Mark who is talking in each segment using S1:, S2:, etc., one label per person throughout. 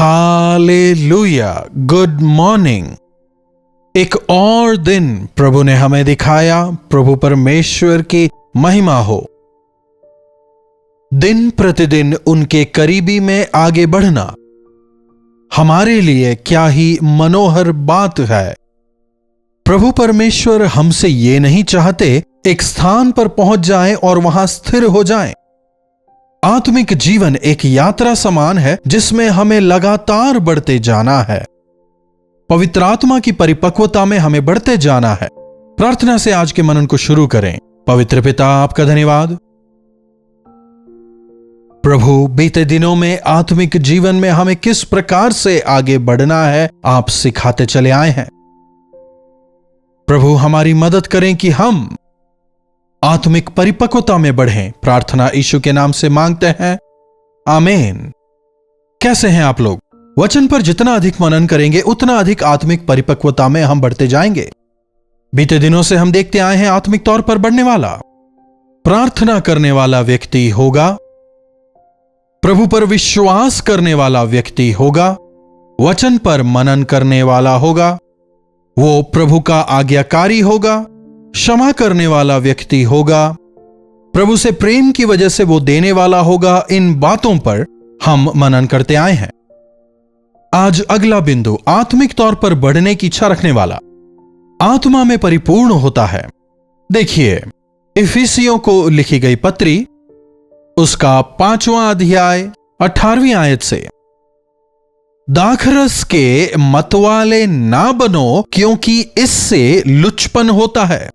S1: Hallelujah, good morning. एक और दिन प्रभु ने हमें दिखाया। प्रभु परमेश्वर की महिमा हो। दिन प्रतिदिन उनके करीबी में आगे बढ़ना हमारे लिए क्या ही मनोहर बात है। प्रभु परमेश्वर हमसे ये नहीं चाहते एक स्थान पर पहुंच जाएं और वहां स्थिर हो जाएं। आत्मिक जीवन एक यात्रा समान है जिसमें हमें लगातार बढ़ते जाना है। पवित्र आत्मा की परिपक्वता में हमें बढ़ते जाना है। प्रार्थना से आज के मनन को शुरू करें। पवित्र पिता, आपका धन्यवाद प्रभु। बीते दिनों में आत्मिक जीवन में हमें किस प्रकार से आगे बढ़ना है आप सिखाते चले आए हैं। प्रभु हमारी मदद करें कि हम आत्मिक परिपक्वता में बढ़ें। प्रार्थना यीशु के नाम से मांगते हैं, आमीन। कैसे हैं आप लोग? वचन पर जितना अधिक मनन करेंगे उतना अधिक आत्मिक परिपक्वता में हम बढ़ते जाएंगे। बीते दिनों से हम देखते आए हैं आत्मिक तौर पर बढ़ने वाला, प्रार्थना करने वाला व्यक्ति होगा, प्रभु पर विश्वास करने वाला व्यक्ति होगा, वचन पर मनन करने वाला होगा, वो प्रभु का आज्ञाकारी होगा, क्षमा करने वाला व्यक्ति होगा, प्रभु से प्रेम की वजह से वो देने वाला होगा। इन बातों पर हम मनन करते आए हैं। आज अगला बिंदु, आत्मिक तौर पर बढ़ने की इच्छा रखने वाला आत्मा में परिपूर्ण होता है। देखिए, इफिसियों को लिखी गई पत्री उसका 5वां अध्याय 18वीं आयत से, दाखरस के मतवाले ना बनो क्योंकि इससे लुचपन होता है,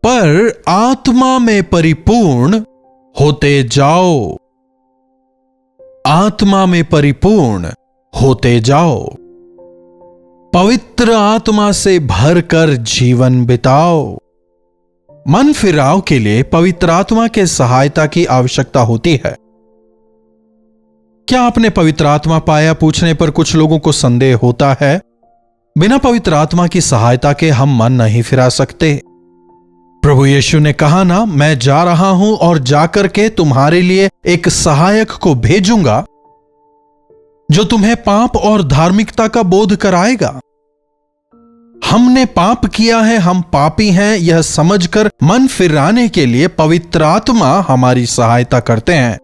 S1: पर आत्मा में परिपूर्ण होते जाओ। आत्मा में परिपूर्ण होते जाओ। पवित्र आत्मा से भरकर जीवन बिताओ। मन फिराव के लिए पवित्र आत्मा के सहायता की आवश्यकता होती है। क्या आपने पवित्र आत्मा पाया पूछने पर कुछ लोगों को संदेह होता है। बिना पवित्र आत्मा की सहायता के हम मन नहीं फिरा सकते। प्रभु यीशु ने कहा ना, मैं जा रहा हूं और जाकर के तुम्हारे लिए एक सहायक को भेजूंगा जो तुम्हें पाप और धार्मिकता का बोध कराएगा। हमने पाप किया है, हम पापी हैं, यह समझकर मन फिराने के लिए पवित्र आत्मा हमारी सहायता करते हैं।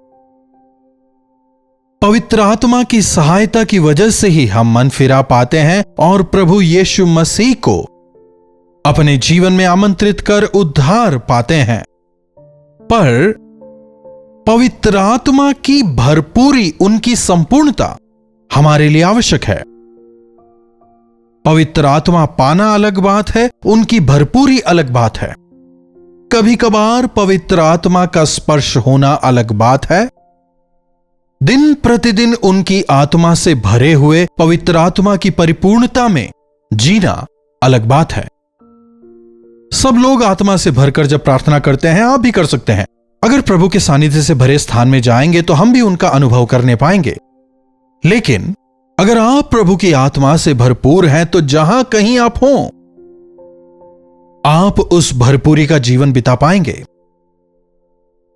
S1: पवित्र आत्मा की सहायता की वजह से ही हम मन फिरा पाते हैं और प्रभु यीशु मसीह को अपने जीवन में आमंत्रित कर उद्धार पाते हैं। पर पवित्र आत्मा की भरपूरी, उनकी संपूर्णता हमारे लिए आवश्यक है। पवित्र आत्मा पाना अलग बात है, उनकी भरपूरी अलग बात है। कभी कभार पवित्र आत्मा का स्पर्श होना अलग बात है। दिन प्रतिदिन उनकी आत्मा से भरे हुए पवित्र आत्मा की परिपूर्णता में जीना अलग बात है। सब लोग आत्मा से भरकर जब प्रार्थना करते हैं, आप भी कर सकते हैं। अगर प्रभु के सानिध्य से भरे स्थान में जाएंगे तो हम भी उनका अनुभव करने पाएंगे। लेकिन अगर आप प्रभु की आत्मा से भरपूर हैं तो जहां कहीं आप हों, आप उस भरपूरी का जीवन बिता पाएंगे।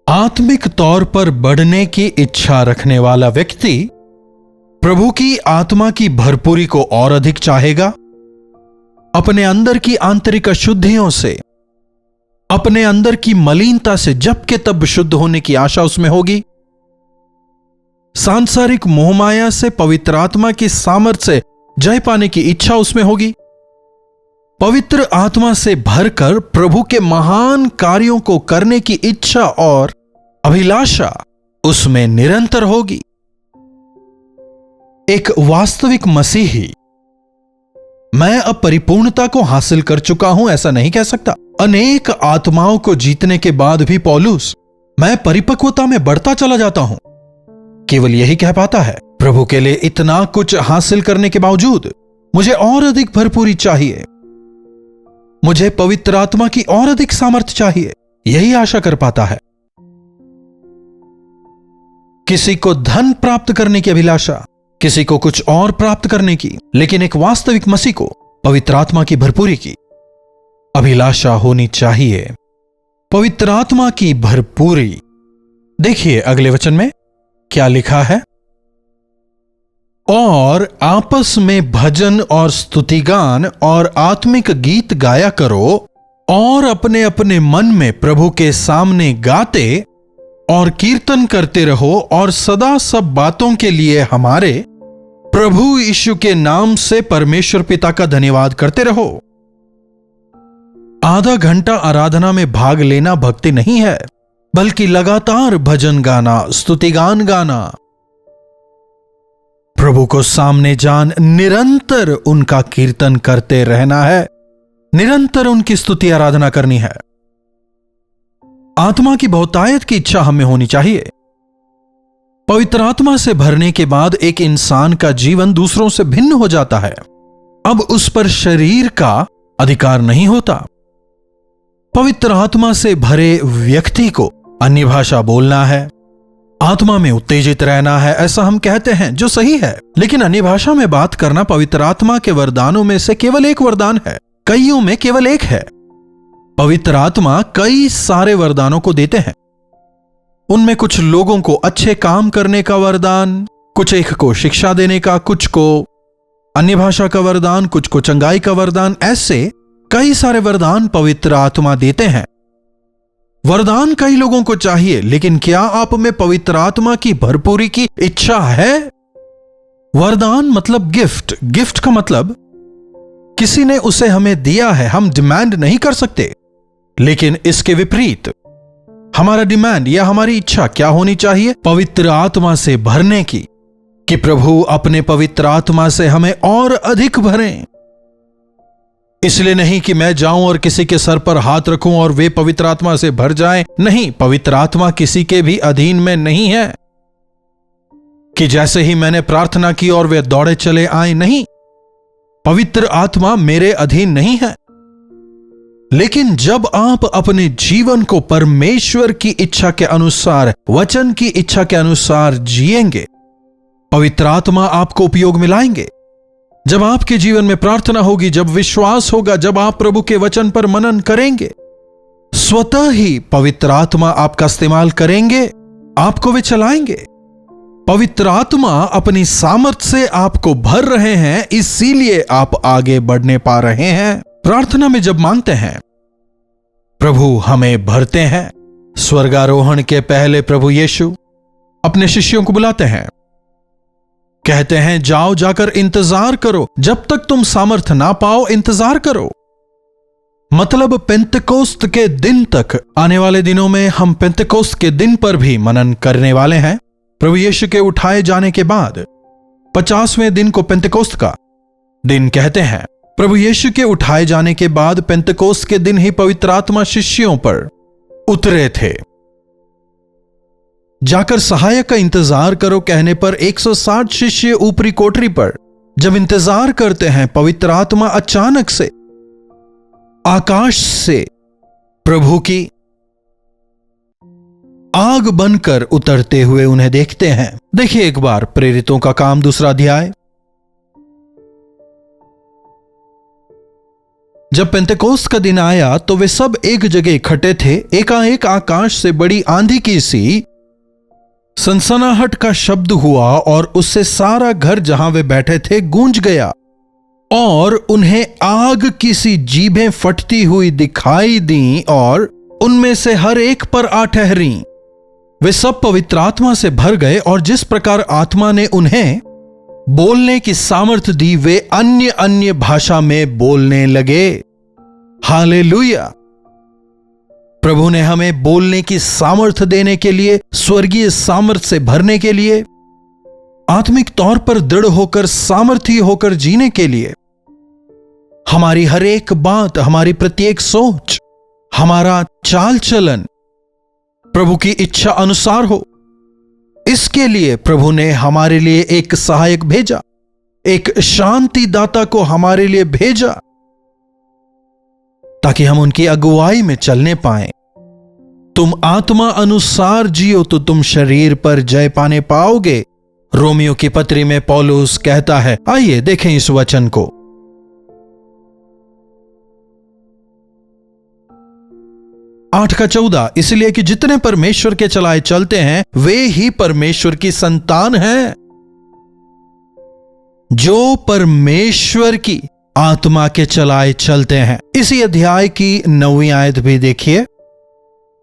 S1: आत्मिक तौर पर बढ़ने की इच्छा रखने वाला व्यक्ति प्रभु की आत्मा की भरपूरी को और अधिक चाहेगा। अपने अंदर की आंतरिक अशुद्धियों से, अपने अंदर की मलिनता से जब के तब शुद्ध होने की आशा उसमें होगी। सांसारिक मोहमाया से पवित्र आत्मा की सामर्थ्य से जय पाने की इच्छा उसमें होगी। पवित्र आत्मा से भरकर प्रभु के महान कार्यों को करने की इच्छा और अभिलाषा उसमें निरंतर होगी। एक वास्तविक मसीही मैं अब परिपूर्णता को हासिल कर चुका हूं ऐसा नहीं कह सकता। अनेक आत्माओं को जीतने के बाद भी पौलुस मैं परिपक्वता में बढ़ता चला जाता हूं केवल यही कह पाता है। प्रभु के लिए इतना कुछ हासिल करने के बावजूद मुझे और अधिक भरपूरी चाहिए, मुझे पवित्र आत्मा की और अधिक सामर्थ्य चाहिए, यही आशा कर पाता है। किसी को धन प्राप्त करने की अभिलाषा, किसी को कुछ और प्राप्त करने की, लेकिन एक वास्तविक मसीह को पवित्र आत्मा की भरपूरी की अभिलाषा होनी चाहिए। पवित्र आत्मा की भरपूरी। देखिए अगले वचन में क्या लिखा है। और आपस में भजन और स्तुतिगान और आत्मिक गीत गाया करो और अपने अपने मन में प्रभु के सामने गाते और कीर्तन करते रहो और सदा सब बातों के लिए हमारे प्रभु यीशु के नाम से परमेश्वर पिता का धन्यवाद करते रहो। आधा घंटा आराधना में भाग लेना भक्ति नहीं है, बल्कि लगातार भजन गाना, स्तुतिगान गाना, प्रभु को सामने जान निरंतर उनका कीर्तन करते रहना है, निरंतर उनकी स्तुति आराधना करनी है। आत्मा की बहुतायत की इच्छा हमें होनी चाहिए। पवित्र आत्मा से भरने के बाद एक इंसान का जीवन दूसरों से भिन्न हो जाता है। अब उस पर शरीर का अधिकार नहीं होता। पवित्र आत्मा से भरे व्यक्ति को अन्य भाषा बोलना है, आत्मा में उत्तेजित रहना है, ऐसा हम कहते हैं, जो सही है। लेकिन अन्य भाषा में बात करना पवित्र आत्मा के वरदानों में से केवल एक वरदान है, कईयों में केवल एक है। पवित्र आत्मा कई सारे वरदानों को देते हैं। उनमें कुछ लोगों को अच्छे काम करने का वरदान, कुछ एक को शिक्षा देने का, कुछ को अन्य भाषा का वरदान, कुछ को चंगाई का वरदान, ऐसे कई सारे वरदान पवित्र आत्मा देते हैं। वरदान कई लोगों को चाहिए, लेकिन क्या आप में पवित्र आत्मा की भरपूरी की इच्छा है? वरदान मतलब गिफ्ट। गिफ्ट का मतलब किसी ने उसे हमें दिया है, हम डिमांड नहीं कर सकते। लेकिन इसके विपरीत हमारा डिमांड या हमारी इच्छा क्या होनी चाहिए? पवित्र आत्मा से भरने की, कि प्रभु अपने पवित्र आत्मा से हमें और अधिक भरें। इसलिए नहीं कि मैं जाऊं और किसी के सर पर हाथ रखूं और वे पवित्र आत्मा से भर जाएं। नहीं, पवित्र आत्मा किसी के भी अधीन में नहीं है कि जैसे ही मैंने प्रार्थना की और वे दौड़े चले आए। नहीं, पवित्र आत्मा मेरे अधीन नहीं है। लेकिन जब आप अपने जीवन को परमेश्वर की इच्छा के अनुसार, वचन की इच्छा के अनुसार जिएंगे, पवित्र आत्मा आपको उपयोग में लाएंगे। जब आपके जीवन में प्रार्थना होगी, जब विश्वास होगा, जब आप प्रभु के वचन पर मनन करेंगे, स्वतः ही पवित्र आत्मा आपका इस्तेमाल करेंगे, आपको वे चलाएंगे। पवित्र आत्मा अपनी सामर्थ्य से आपको भर रहे हैं, इसीलिए आप आगे बढ़ने पा रहे हैं। प्रार्थना में जब मांगते हैं, प्रभु हमें भरते हैं। स्वर्गारोहण के पहले प्रभु यीशु अपने शिष्यों को बुलाते हैं, कहते हैं जाओ, जाकर इंतजार करो, जब तक तुम सामर्थ ना पाओ इंतजार करो। मतलब पेंतेकोस्त के दिन तक। आने वाले दिनों में हम पेंतेकोस्त के दिन पर भी मनन करने वाले हैं। प्रभु यीशु के उठाए जाने के बाद 50वें दिन को पेंतेकोस्त का दिन कहते हैं। प्रभु यीशु के उठाए जाने के बाद पेंतेकोस्त के दिन ही पवित्र आत्मा शिष्यों पर उतरे थे। जाकर सहायक का इंतजार करो कहने पर 160 शिष्य ऊपरी कोठरी पर जब इंतजार करते हैं, पवित्र आत्मा अचानक से आकाश से प्रभु की आग बनकर उतरते हुए उन्हें देखते हैं। देखिए एक बार प्रेरितों का काम 2 अध्याय। जब पेंतेकोस्त का दिन आया तो वे सब एक जगह इकट्ठे थे। एकाएक आकाश से बड़ी आंधी की सी सनसनाहट का शब्द हुआ और उससे सारा घर जहां वे बैठे थे गूंज गया, और उन्हें आग की सी जीभें फटती हुई दिखाई दी और उनमें से हर एक पर आ ठहरी। वे सब पवित्र आत्मा से भर गए और जिस प्रकार आत्मा ने उन्हें बोलने की सामर्थ दी, वे अन्य अन्य भाषा में बोलने लगे। हालेलुया! प्रभु ने हमें बोलने की सामर्थ देने के लिए, स्वर्गीय सामर्थ से भरने के लिए, आत्मिक तौर पर दृढ़ होकर, सामर्थी होकर जीने के लिए, हमारी हर एक बात, हमारी प्रत्येक सोच, हमारा चाल चलन प्रभु की इच्छा अनुसार हो। इसके लिए प्रभु ने हमारे लिए एक सहायक भेजा, एक शांति दाता को हमारे लिए भेजा, ताकि हम उनकी अगुवाई में चलने पाएं। तुम आत्मा अनुसार जियो तो तुम शरीर पर जय पाने पाओगे। रोमियो की पत्री में पौलुस कहता है। आइए देखें इस वचन को। 8:14, इसलिए कि जितने परमेश्वर के चलाए चलते हैं वे ही परमेश्वर की संतान हैं। जो परमेश्वर की आत्मा के चलाए चलते हैं। इसी अध्याय की 9वीं आयत भी देखिए।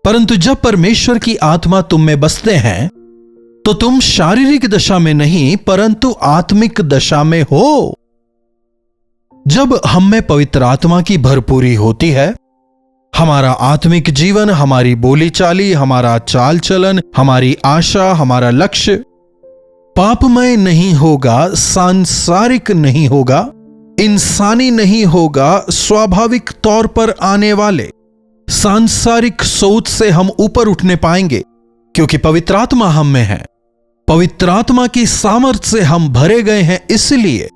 S1: परंतु जब परमेश्वर की आत्मा तुम में बसते हैं तो तुम शारीरिक दशा में नहीं परंतु आत्मिक दशा में हो। जब हम में पवित्र आत्मा की भरपूरी होती है, हमारा आत्मिक जीवन, हमारी बोलीचाली, हमारा चाल चलन, हमारी आशा, हमारा लक्ष्य पापमय नहीं होगा, सांसारिक नहीं होगा, इंसानी नहीं होगा। स्वाभाविक तौर पर आने वाले सांसारिक सोच से हम ऊपर उठने पाएंगे, क्योंकि पवित्र आत्मा हम में है। पवित्र आत्मा की सामर्थ्य से हम भरे गए हैं, इसलिए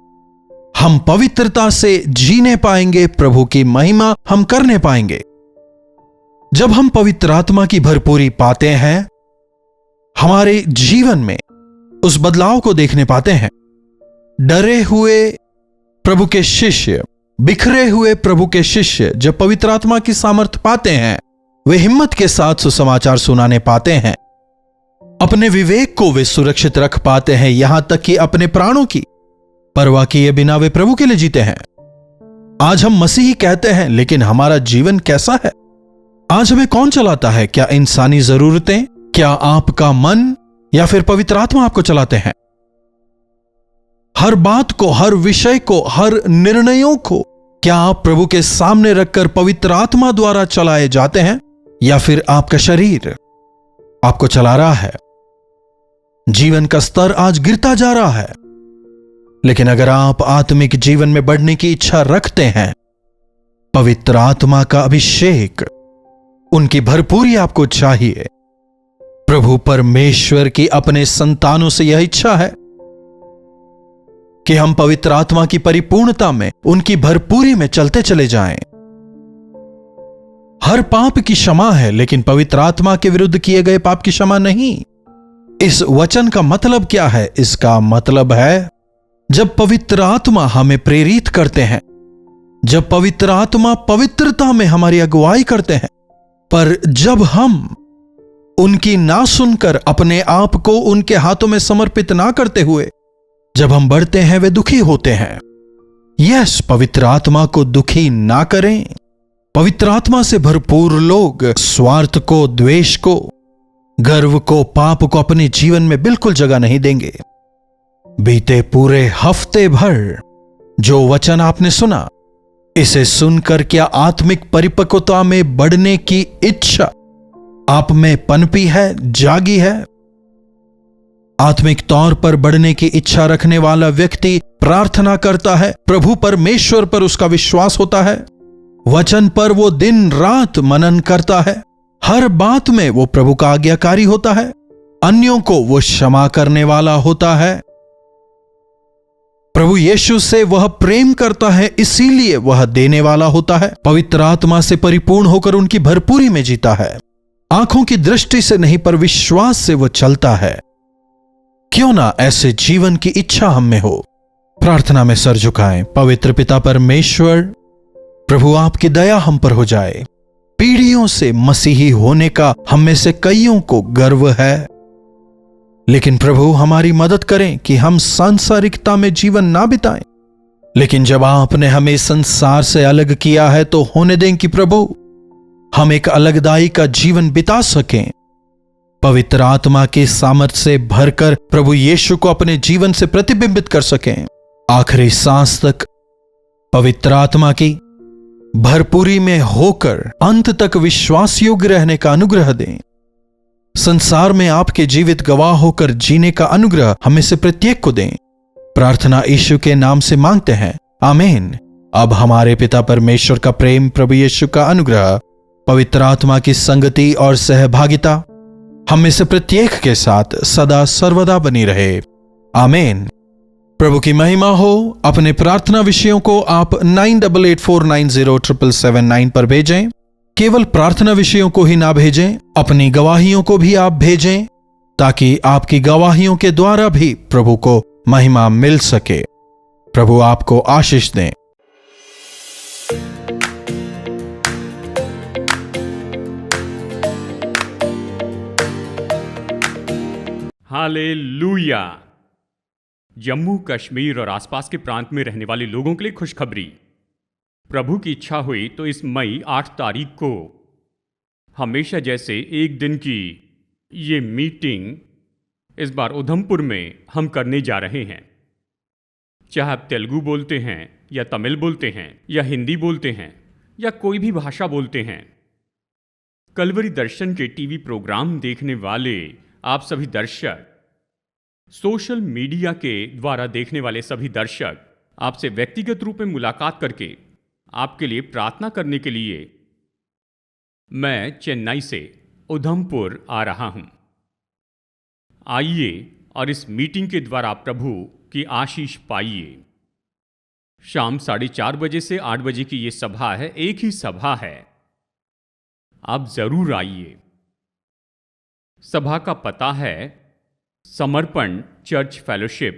S1: हम पवित्रता से जीने पाएंगे, प्रभु की महिमा हम करने पाएंगे। जब हम पवित्र आत्मा की भरपूरी पाते हैं, हमारे जीवन में उस बदलाव को देखने पाते हैं। डरे हुए प्रभु के शिष्य, बिखरे हुए प्रभु के शिष्य जब पवित्र आत्मा की सामर्थ्य पाते हैं, वे हिम्मत के साथ सुसमाचार सुनाने पाते हैं। अपने विवेक को वे सुरक्षित रख पाते हैं, यहां तक कि अपने प्राणों की परवाह किए बिना वे प्रभु के लिए जीते हैं। आज हम मसीही कहते हैं, लेकिन हमारा जीवन कैसा है? आज हमें कौन चलाता है? क्या इंसानी जरूरतें, क्या आपका मन, या फिर पवित्र आत्मा आपको चलाते हैं? हर बात को, हर विषय को, हर निर्णयों को क्या आप प्रभु के सामने रखकर पवित्र आत्मा द्वारा चलाए जाते हैं, या फिर आपका शरीर आपको चला रहा है? जीवन का स्तर आज गिरता जा रहा है, लेकिन अगर आप आत्मिक जीवन में बढ़ने की इच्छा रखते हैं, पवित्र आत्मा का अभिषेक, उनकी भरपूरी आपको चाहिए। प्रभु परमेश्वर की अपने संतानों से यह इच्छा है कि हम पवित्र आत्मा की परिपूर्णता में, उनकी भरपूरी में चलते चले जाएं। हर पाप की क्षमा है, लेकिन पवित्र आत्मा के विरुद्ध किए गए पाप की क्षमा नहीं। इस वचन का मतलब क्या है? इसका मतलब है, जब पवित्र आत्मा हमें प्रेरित करते हैं, जब पवित्र आत्मा पवित्रता में हमारी अगुवाई करते हैं, पर जब हम उनकी ना सुनकर अपने आप को उनके हाथों में समर्पित ना करते हुए जब हम बढ़ते हैं, वे दुखी होते हैं। यस, पवित्र आत्मा को दुखी ना करें। पवित्र आत्मा से भरपूर लोग स्वार्थ को, द्वेष को, गर्व को, पाप को अपने जीवन में बिल्कुल जगह नहीं देंगे। बीते पूरे हफ्ते भर जो वचन आपने सुना, इसे सुनकर क्या आत्मिक परिपक्वता में बढ़ने की इच्छा आप में पनपी है, जागी है? आत्मिक तौर पर बढ़ने की इच्छा रखने वाला व्यक्ति प्रार्थना करता है, प्रभु परमेश्वर पर उसका विश्वास होता है, वचन पर वो दिन रात मनन करता है, हर बात में वो प्रभु का आज्ञाकारी होता है, अन्यों को वो क्षमा करने वाला होता है, प्रभु यीशु से वह प्रेम करता है, इसीलिए वह देने वाला होता है, पवित्र आत्मा से परिपूर्ण होकर उनकी भरपूरी में जीता है। आंखों की दृष्टि से नहीं पर विश्वास से वो चलता है। क्यों ना ऐसे जीवन की इच्छा हम में हो। प्रार्थना में सर झुकाएं। पवित्र पिता परमेश्वर, प्रभु आपकी दया हम पर हो जाए। पीढ़ियों से मसीही होने का हम में से कईयों को गर्व है, लेकिन प्रभु हमारी मदद करें कि हम सांसारिकता में जीवन ना बिताएं। लेकिन जब आपने हमें संसार से अलग किया है तो होने दें कि प्रभु हम एक अलगदाई का जीवन बिता सकें, पवित्र आत्मा की सामर्थ्य से भरकर प्रभु यीशु को अपने जीवन से प्रतिबिंबित कर सकें। आखिरी सांस तक पवित्र आत्मा की भरपूरी में होकर अंत तक विश्वास योग्य रहने का अनुग्रह दें। संसार में आपके जीवित गवाह होकर जीने का अनुग्रह हमें से प्रत्येक को दें। प्रार्थना यीशु के नाम से मांगते हैं, आमीन। अब हमारे पिता परमेश्वर का प्रेम, प्रभु यीशु का अनुग्रह, पवित्र आत्मा की संगति और सहभागिता हम में से प्रत्येक के साथ सदा सर्वदा बनी रहे, आमीन। प्रभु की महिमा हो। अपने प्रार्थना विषयों को आप 9884907779 पर भेजें। केवल प्रार्थना विषयों को ही ना भेजें, अपनी गवाहियों को भी आप भेजें, ताकि आपकी गवाहियों के द्वारा भी प्रभु को महिमा मिल सके। प्रभु आपको आशीष दें।
S2: हालेलुया। जम्मू कश्मीर और आसपास के प्रांत में रहने वाले लोगों के लिए खुशखबरी। प्रभु की इच्छा हुई तो इस मई 8 तारीख को हमेशा जैसे एक दिन की ये मीटिंग इस बार उधमपुर में हम करने जा रहे हैं। चाहे आप तेलुगु बोलते हैं या तमिल बोलते हैं या हिंदी बोलते हैं या कोई भी भाषा बोलते हैं, कलवरी दर्शन के टीवी प्रोग्राम देखने वाले आप सभी दर्शक, सोशल मीडिया के द्वारा देखने वाले सभी दर्शक, आपसे व्यक्तिगत रूप में मुलाकात करके आपके लिए प्रार्थना करने के लिए मैं चेन्नई से उधमपुर आ रहा हूं। आइए और इस मीटिंग के द्वारा प्रभु की आशीष पाइए। शाम 4:30 बजे से 8 बजे की ये सभा है, एक ही सभा है, आप जरूर आइए। सभा का पता है Samarpan church fellowship,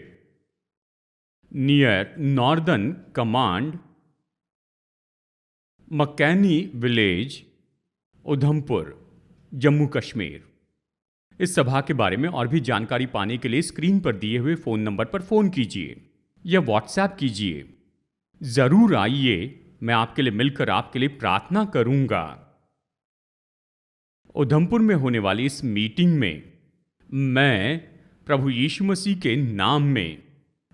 S2: near northern command, Makaini village, Udhampur, Jammu Kashmir. इस सभा के बारे में और भी जानकारी पाने के लिए स्क्रीन पर दिए हुए फ़ोन नंबर पर फ़ोन कीजिए या व्हाट्सएप कीजिए। ज़रूर आइए, मैं आपके लिए मिलकर आपके लिए प्रार्थना करूंगा। उधमपुर में होने वाली इस मीटिंग में मैं प्रभु यीशु मसीह के नाम में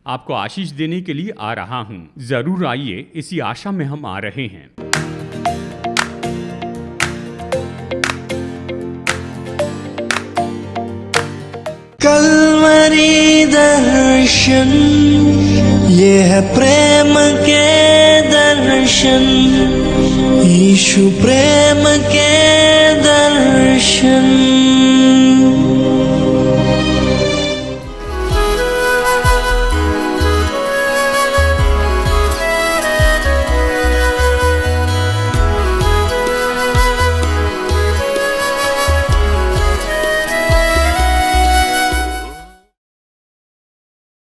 S2: आपको आशीष देने के लिए आ रहा हूं। ज़रूर आइए, इसी आशा में हम आ रहे हैं।
S3: कलवरी दर्शन, ये है प्रेम के दर्शन, यीशु प्रेम के दर्शन।